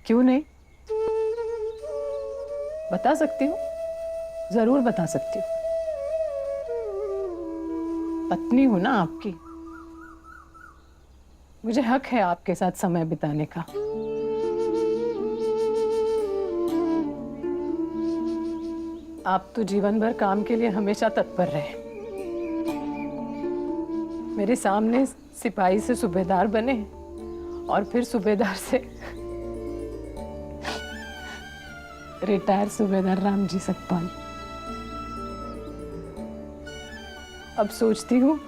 क्यों नहीं? बता सकती हूँ, जरूर बता सकती हूँ। पत्नी हूं ना आपकी, मुझे हक है आपके साथ समय बिताने का। आप तो जीवन भर काम के लिए हमेशा तत्पर रहे। मेरे सामने सिपाही से सूबेदार बने और फिर सूबेदार से रिटायर सूबेदार रामजी सकपाल। अब सोचती हूँ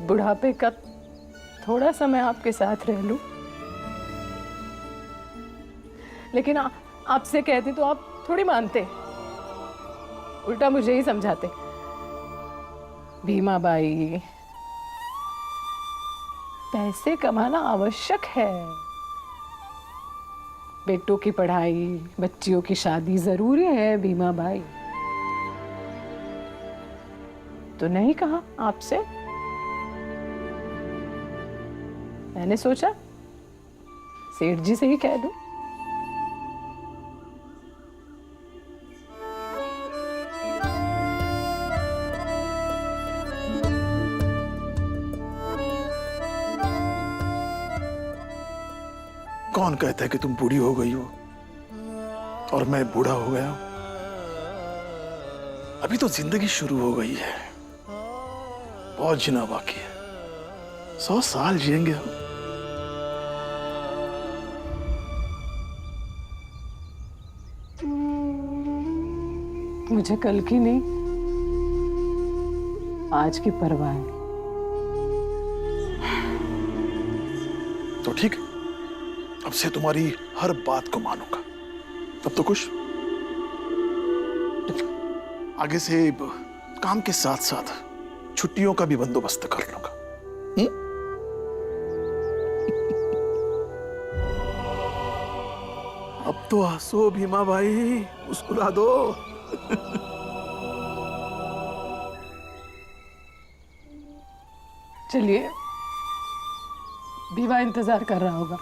बुढ़ापे का थोड़ा समय आपके साथ रह लूं, लेकिन आपसे कहती तो आप थोड़ी मानते, उल्टा मुझे ही समझाते। भीमाबाई, पैसे कमाना आवश्यक है, बेटों की पढ़ाई, बच्चियों की शादी जरूरी है भीमाबाई। तो नहीं कहा आपसे? मैंने सोचा सेठ जी से ही कह दूं। कौन कहता है कि तुम बूढ़ी हो गई हो और मैं बूढ़ा हो गया हूं? अभी तो जिंदगी शुरू हो गई है, बहुत जीना बाकी है। 100 साल जिएंगे हम। मुझे कल की नहीं, आज की परवाह है। तो ठीक, अब से तुम्हारी हर बात को मानूंगा। तब तो खुश? आगे से काम के साथ साथ छुट्टियों का भी बंदोबस्त कर लूंगा। अब तो हंसो भीमा भाई, मुस्कुरा दो। चलिए, भीमा इंतजार कर रहा होगा।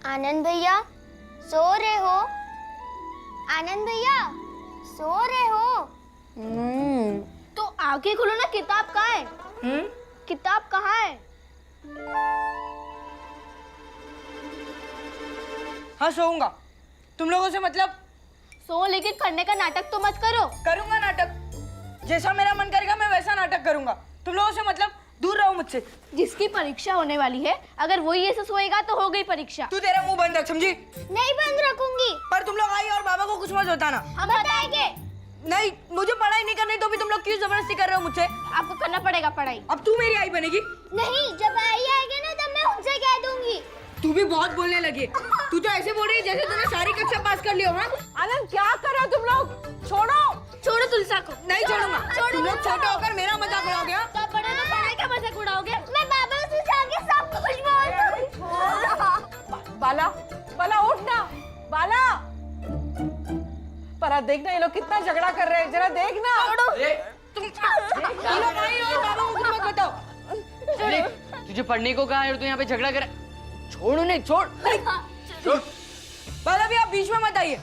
आनंद भैया सो रहे हो? आनंद भैया सो रहे हो? तो आंखें खोलो ना, किताब कहाँ है? किताब कहाँ है? हाँ सोऊंगा। तुम लोगों से मतलब? सो, लेकिन पढ़ने का नाटक तो मत करो। करूंगा नाटक, जैसा मेरा मन करेगा मैं वैसा नाटक करूंगा। तुम लोगों से मतलब दूर रहो मुझसे। जिसकी परीक्षा होने वाली है, अगर वही ऐसे सोएगा तो हो गई परीक्षा। तू तेरा मुंह बंद रख, समझी? नहीं बंद रखूंगी। पर तुम लोग आई और बाबा को कुछ मत बताना। हम बताएंगे। नहीं, मुझे पढ़ाई नहीं करनी तो भी तुम लोग क्यों जबरदस्ती कर रहे हो मुझसे? आपको करना पड़ेगा पढ़ाई। अब तू मेरी आई बनेगी? नहीं, जब आई आएगी ना तब मैं उनसे कह दूंगी। तू भी बहुत बोलने लगी। तू तो ऐसे बोल रही है जैसे तूने सारी कक्षा पास कर ली हो। हाँ आनंद, क्या कर रहे हो तुम लोग? छोड़ो छोड़ो तुलसा को। नहीं छोड़ूंगा। तुम लोग छोटे होकर मेरा मजाक उड़ाओगे? तो बड़े तो पढ़ाई का मजाक उड़ाओगे। मैं बाबा से जाके सब कुछ बोल दूंगी। बाला, बाला उठ ना, बाला। पर देखना ये लोग कितना झगड़ा कर रहे हैं, जरा देखना। तुम लोग आई और बाबा को कुछ मत बताओ। तुझे पढ़ने को कहा है और तू यहाँ पे झगड़ा कर। छोड़ उन्हें, छोड़। बाला भी आप बीच में मत आइए।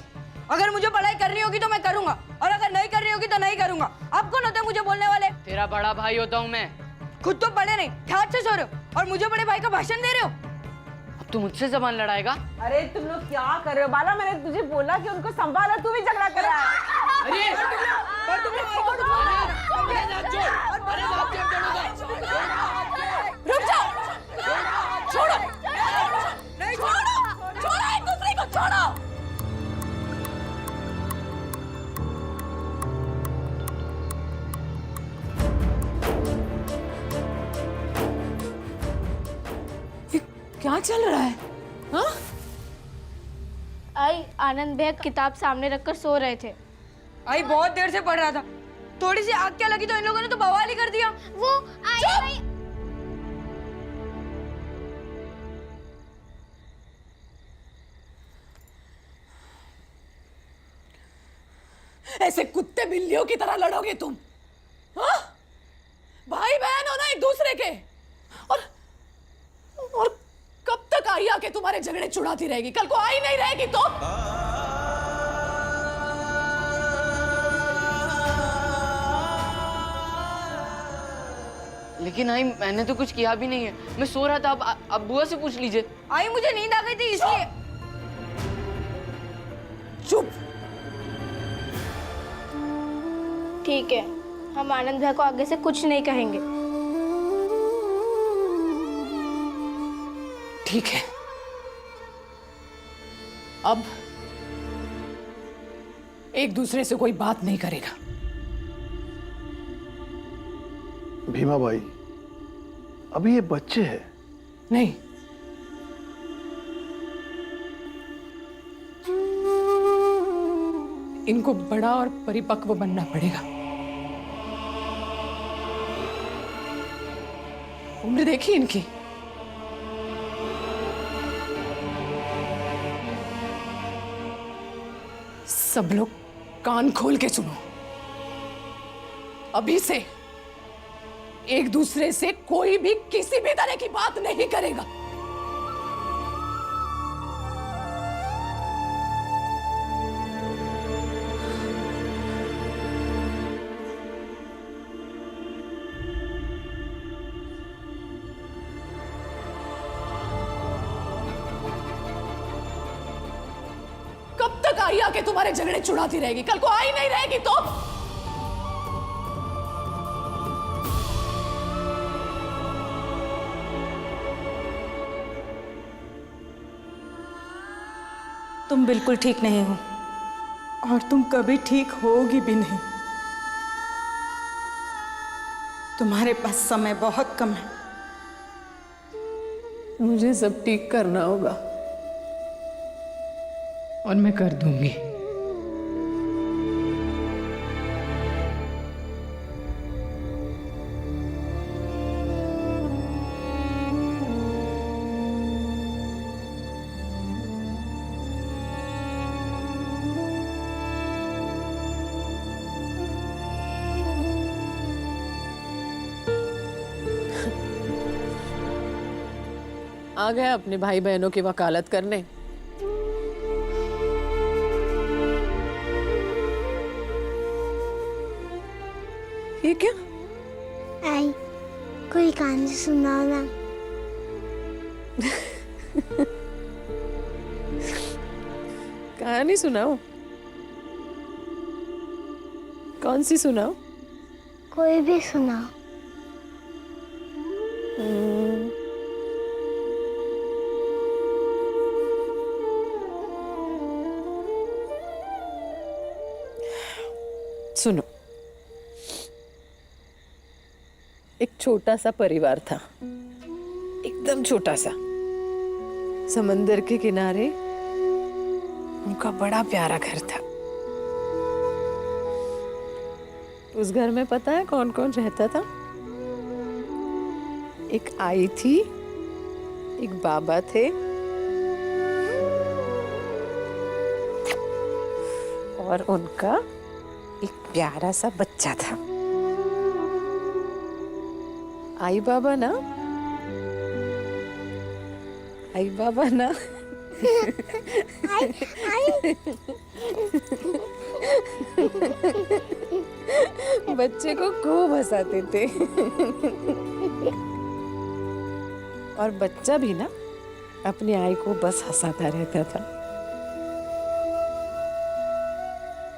अगर मुझे पढ़ाई करनी होगी तो मैं करूंगा, और अगर नहीं करनी होगी तो नहीं करूंगा। आप कौन होते हैं मुझे बोलने वाले? तेरा बड़ा भाई होता हूँ मैं। खुद तो पढ़े नहीं, ठाट से सो रहे हो और मुझे बड़े भाई का भाषण दे रहे हो। अब तू मुझसे जबान लड़ाएगा? अरे तुम लोग क्या कर रहे हो? बाला, मैंने तुझे बोला कि उनको संभालो, तू भी झगड़ा कर रहा है। अरे पर तुम लोग रुक जाओ, छोड़ो, नहीं छोड़ो, छोड़ो एक दूसरे को, छोड़ो। चल रहा है? हाँ? आई आनंद भैया किताब सामने रखकर सो रहे थे। आई बहुत देर से पढ़ रहा था, थोड़ी सी आग क्या लगी तो इन लोगों ने तो बवाल ही कर दिया। वो आई ऐसे कुत्ते बिल्लियों की तरह लड़ोगे तुम? हाँ? भाई बहन हो ना एक दूसरे के, और कब तक आई आके तुम्हारे झगड़े छुड़ाती रहेगी? कल को आई नहीं रहेगी तो? लेकिन आई मैंने तो कुछ किया भी नहीं है, मैं सो रहा था। अब बुआ से पूछ लीजिए। आई मुझे नींद आ गई थी इसलिए। चुप। ठीक है, हम आनंद भैया को आगे से कुछ नहीं कहेंगे। ठीक है, अब एक दूसरे से कोई बात नहीं करेगा। भीमा भाई, अभी ये बच्चे हैं। नहीं, इनको बड़ा और परिपक्व बनना पड़ेगा। उम्र देखी इनकी। सब लोग कान खोल के सुनो, अभी से एक दूसरे से कोई भी किसी भी तरह की बात नहीं करेगा। कब तक आई आके तुम्हारे झगड़े छुड़ाती रहेगी? कल को आई नहीं रहेगी तो? तुम बिल्कुल ठीक नहीं हो और तुम कभी ठीक होगी भी नहीं। तुम्हारे पास समय बहुत कम है। मुझे सब ठीक करना होगा और मैं कर दूंगी। आ गया अपने भाई बहनों की वकालत करने। ये क्या? आई कोई कहानी सुनाओ ना। कहानी सुनाओ? कौन सी सुनाओ? कोई भी सुनाओ। सुनो, एक छोटा सा परिवार था, एकदम छोटा सा, समंदर के किनारे उनका बड़ा प्यारा घर था। उस घर में पता है कौन कौन रहता था? एक आई थी, एक बाबा थे और उनका एक प्यारा सा बच्चा था। आई बाबा ना बच्चे को खूब हंसाते थे और बच्चा भी ना अपनी आई को बस हंसाता रहता था।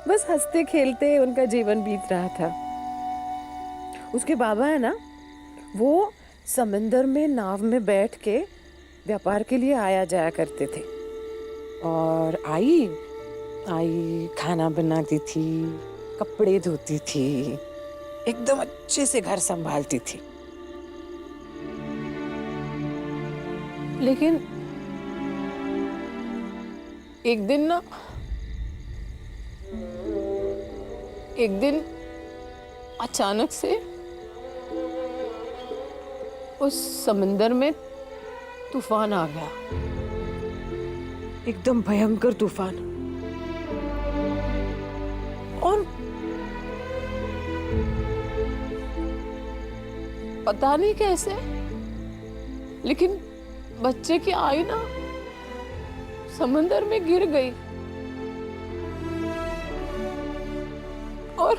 बस हंसते खेलते उनका जीवन बीत रहा था। उसके बाबा है ना, वो समंदर में नाव में बैठ के व्यापार के लिए आया जाया करते थे और आई खाना बनाती थी, कपड़े धोती थी, एकदम अच्छे से घर संभालती थी। लेकिन एक दिन अचानक से उस समंदर में तूफान आ गया, एकदम भयंकर तूफान। और पता नहीं कैसे, लेकिन बच्चे की आई ना समंदर में गिर गई और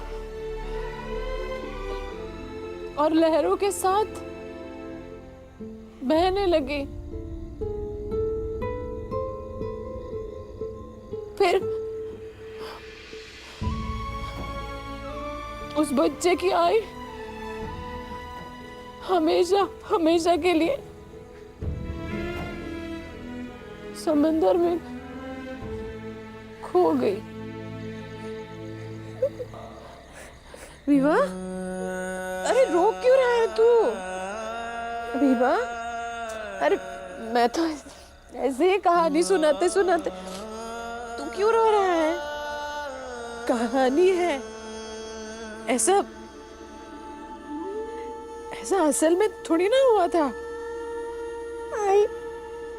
लहरों के साथ बहने लगी। फिर उस बच्चे की आई हमेशा हमेशा के लिए समंदर में खो गई। विवा, अरे रो क्यों रहा है तू? विवा, अरे मैं तो ऐसे ही कहानी सुनाते सुनाते, तू क्यों रो रहा है? कहानी है, ऐसा असल में थोड़ी ना हुआ था। आई,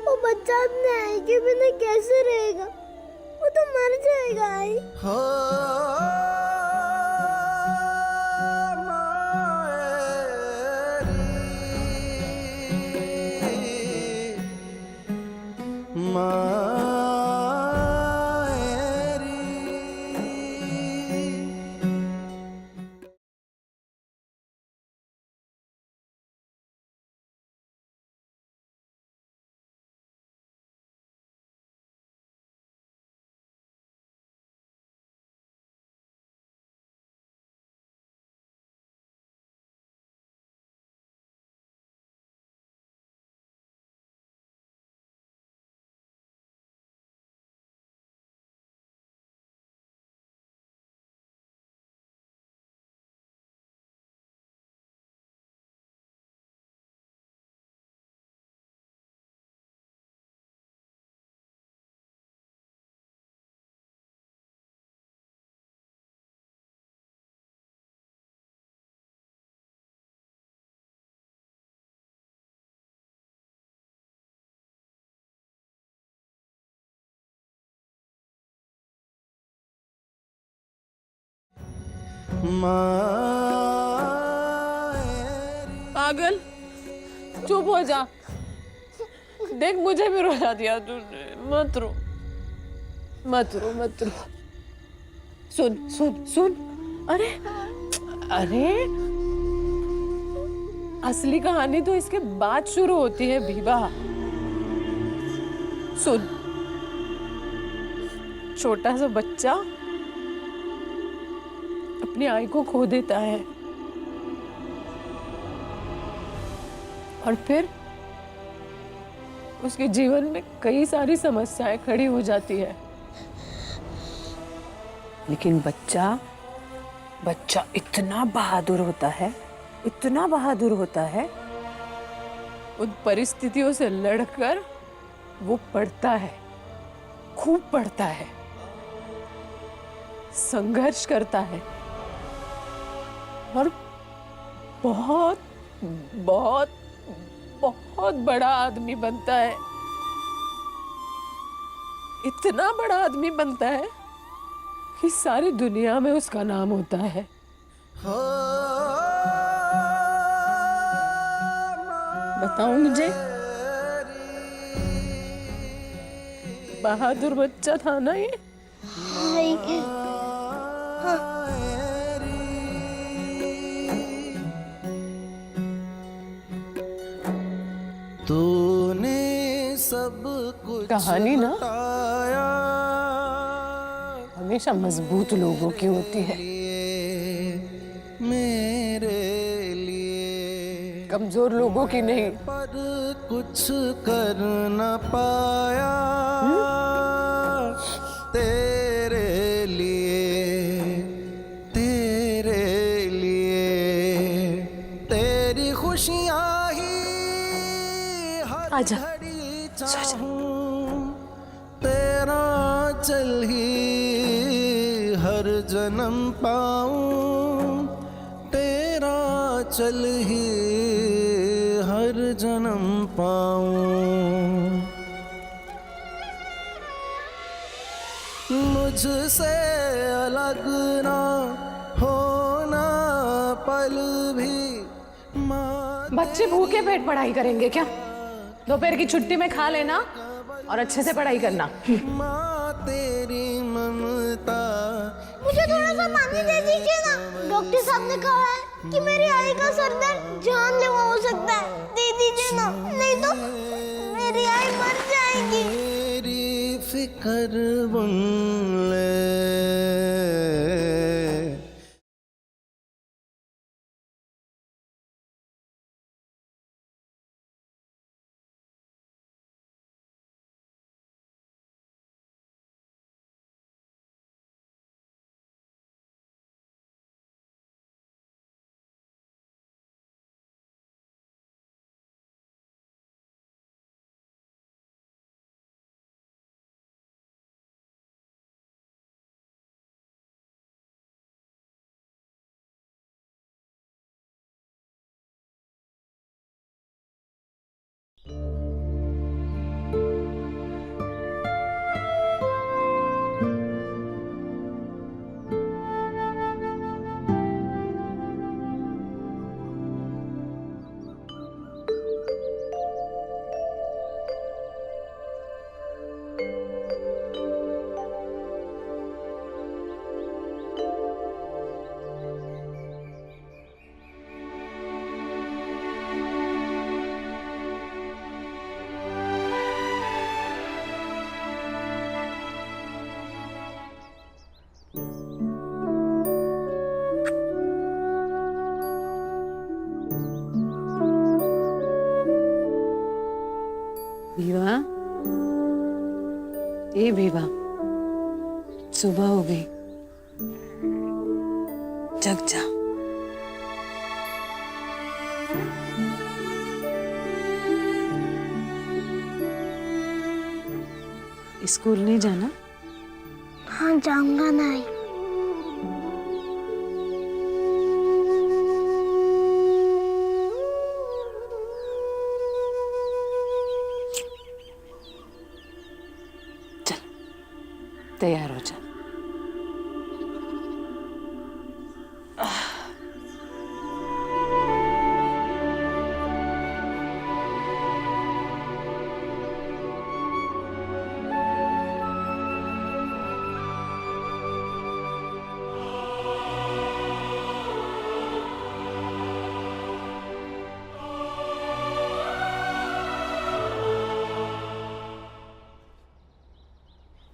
वो बच्चा अपने आई के बिना कैसे रहेगा? वो तो मर जाएगा। आई पागल, चुप हो जा। देख, मुझे भी रुला दिया तूने। मत रो, मत रो, मत रो। सुन सुन सुन, अरे अरे, असली कहानी तो इसके बाद शुरू होती है बीबा। सुन, छोटा सा बच्चा अपनी आई को खो देता है और फिर उसके जीवन में कई सारी समस्याएं खड़ी हो जाती है। लेकिन बच्चा इतना बहादुर होता है, इतना बहादुर होता है, उन परिस्थितियों से लड़कर वो पढ़ता है, खूब पढ़ता है, संघर्ष करता है और बहुत बहुत बहुत बड़ा आदमी बनता है। इतना बड़ा आदमी बनता है कि सारी दुनिया में उसका नाम होता है। बताओ मुझे, बहादुर बच्चा था ना ये? तूने सब कुछ कहानी ना हमेशा मजबूत लोगों की होती है, मेरे लिए, कमजोर लोगों की नहीं। पर कुछ कर न पाया तेरे लिए, तेरे लिए, तेरी खुशियाँ ही हर आजा। घड़ी चाहूं तेरा चल ही हर जन्म पाऊं, तेरा चल ही हर जन्म पाऊं। मुझसे अलग ना होना पल भी। बच्चे भूखे पेट पढ़ाई करेंगे क्या? दोपहर की छुट्टी में खा लेना और अच्छे से पढ़ाई करना। माँ तेरी ममता। मुझे थोड़ा सा पानी दे दीजिए ना। डॉक्टर साहब ने कहा है कि मेरी आई का सर दर्द जानलेवा हो सकता है। दे दीजिए ना, नहीं तो मेरी आई मर जाएगी। मेरी फिक्र बुन ले। भीवा, ए भीवा, सुबह हो गई, जग जा। स्कूल नहीं जाना? हाँ जाऊंगा नहीं। तैयार हो जा।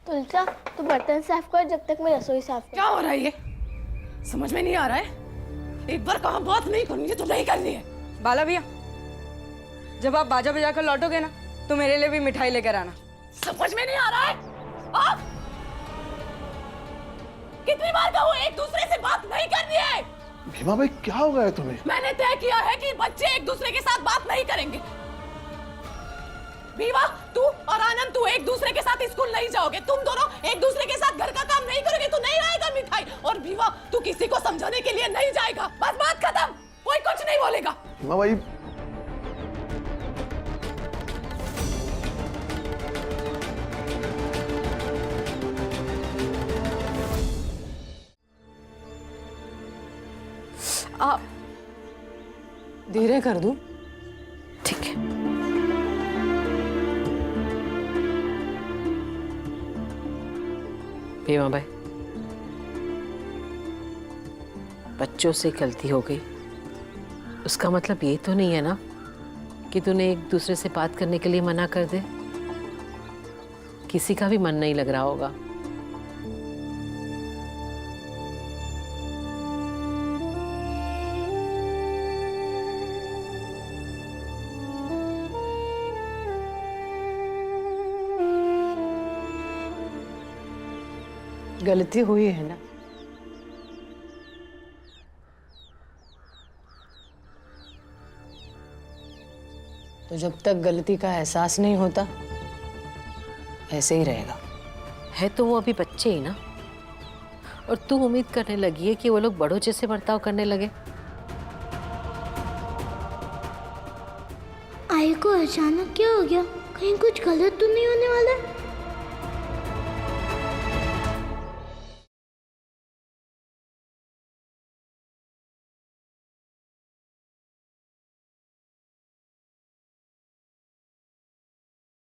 तुलसा, तू बर्तन साफ कर जब तक मैं रसोई साफ कर। क्या हो रहा है ये? समझ में नहीं आ रहा है। एक बार कहा बात नहीं करनी है तो नहीं करनी है। बाला भैया, जब आप बाजा बजा कर लौटोगे ना तो मेरे लिए भी मिठाई लेकर आना। समझ में नहीं आ रहा है? आप कितनी बार कहूं एक दूसरे से बात नहीं करनी है। भीमा भाई क्या हो गया है तुम्हें? मैंने तय किया है कि बच्चे एक दूसरे के साथ बात नहीं करेंगे। भीवा, तू और आनंद, तू एक दूसरे के साथ स्कूल नहीं जाओगे। तुम दोनों एक दूसरे के साथ घर का काम नहीं करोगे तो नहीं आएगा मिठाई। और भीवा, तू किसी को समझाने के लिए नहीं जाएगा। बस बात खत्म, कोई कुछ नहीं बोलेगा। भीमा भाई आप धीरे कर दूं? ठीक है। भीमा भाई, बच्चों से गलती हो गई, उसका मतलब ये तो नहीं है ना कि तूने एक दूसरे से बात करने के लिए मना कर दे। किसी का भी मन नहीं लग रहा होगा। गलती हुई है ना? तो जब तक गलती का एहसास नहीं होता ऐसे ही रहेगा। है तो वो अभी बच्चे ही ना, और तू उम्मीद करने लगी है कि वो लोग बड़ों जैसे बर्ताव करने लगे। आई को अचानक क्या हो गया? कहीं कुछ गलत तो नहीं होने वाला है?